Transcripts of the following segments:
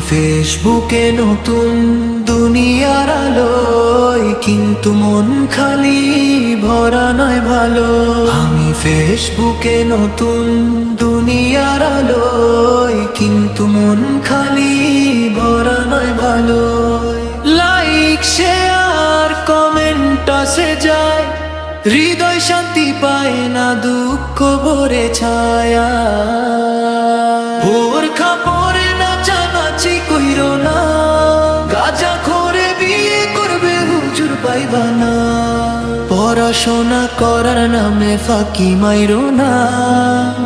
ফেসবুকে নতুন দুনিয়ার আলোয়, কিন্তু মন খালি ভরা নয় ভালো। আমি ফেসবুকে নতুন দুনিয়ার আলোয়, কিন্তু মন খালি ভরা নয় ভালো। লাইক শেয়ার কমেন্ট আসে যায়, হৃদয় শান্তি পায় না, দুঃখ ভরে ছায়া। ভোর খাপড়ে নাচানাচি কইরো না, গাজা খোরে বিয়ে করবে হুজুর পাইবা না। পড়াশোনা করার নামে ফাঁকি মাইরো না,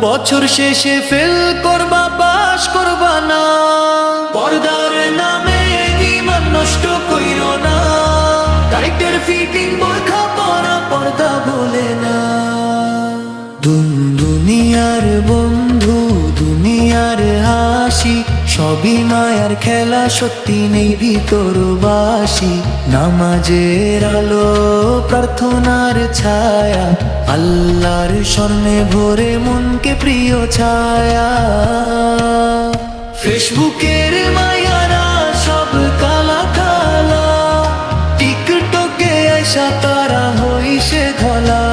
বছর শেষে ফেল করবা পাস করবা না। পর্দার নামে ঈমান নষ্ট কইরো না, টাইটের ফিটিং বোরখা পরা পর্দা বলে না। দুনিয়ার বন্ধু দুনিয়ার হাসি, সবই মায়ার খেলা, সত্যি নেই ভিতর বাসি। নামাজের আলো প্রার্থনার ছায়া, আল্লাহর স্মরণে ভরে মনকে প্রিয় ছায়া। ফেসবুকের মায়ারা সব কালা কালা, টিকটকে আইসা তারা হইছে ধলা।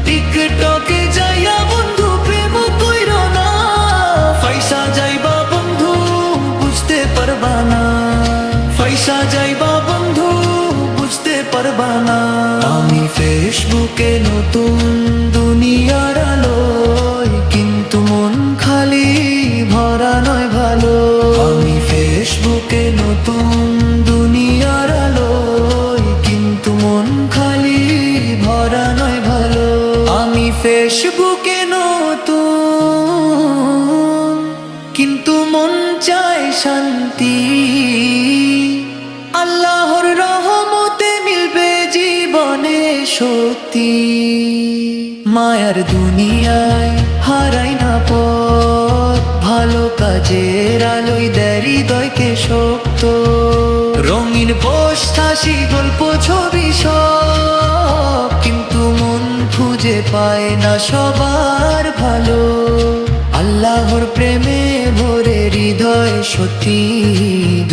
টিকটকে যাইয়া বন্ধু প্রেম কইরো না, পয়সা যাইবা বন্ধু বুঝতে পারবা না। পয়সা যাইবা বন্ধু বুঝতে পারবা না। আমি ফেসবুকে নতুন দুনিয়ার আলোয়, কিন্তু মন খালি ভরা নয় ভালো। আমি ফেসবুকে নতুন দুনিয়ার আলোয়, কিন্তু মন খালি ভরা নয় ভালো। আমি ফেসবুকে নতুন, কিন্তু মন চায় শান্তি। আল্লাহর রহমতে মিলবে জীবনে শক্তি। মায়ার দুনিয়ায় হারাই না পথ, ভালো কাজের আলোয় দেয় হৃদয়কে শক্ত। রঙিন পোস্ট হাসি গল্প ছবি সব, কিন্তু মন খুঁজে পায় না সবার ভালো। আল্লাহর প্রেমে ভরে হৃদয় সত্যি,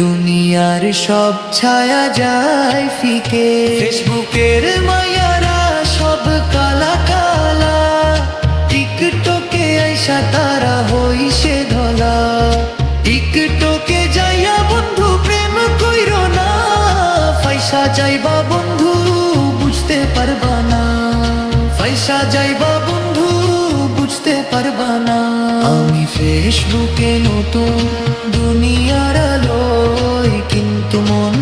দুনিয়ার সব ছায়া যায় ফিকে। ফেসবুকের মায়ারা সব কালা কালা, টিকটকে আইসা তারা হইছে ধলা। টিকটকে যাইয়া বন্ধু প্রেম কইরো না, পয়সা যাইবা বন্ধু বুঝতে পারবা না। পয়সা যাইবা বন্ধু বুঝতে পারবা না। আমি ফেসবুকে নতুন দুনিয়ার আলোয়, কিন্তু মন